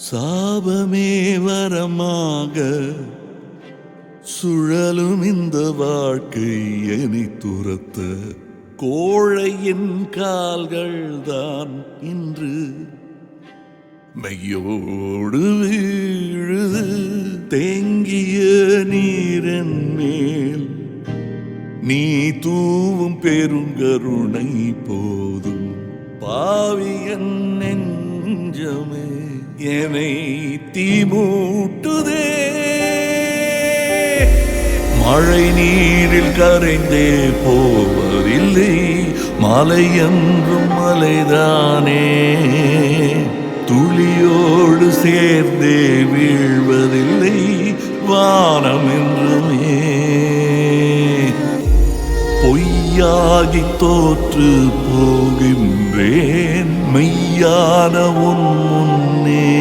சாபமே வரமாக சுழலும் இந்த வாழ்க்கை என்னை துரத்த கோழையின் கால்கள் தான் இன்று மையோடு வீழுது. தேங்கிய நீரன் மேல் நீ தூவும் பெருங்கருணை போதும். பாவியன் நெஞ்சமே என்னை தீமூட்டுதே. மழை நீரில் கரைந்தே போவதில்லை, மலை என்றும் மலைதானே. துளியோடு சேர்ந்தே வீழ்வதில்லை, வானம் என்றுமே. பொய்யாகி தோற்று போகின்றேன் மெய்யான உன் முன்னே.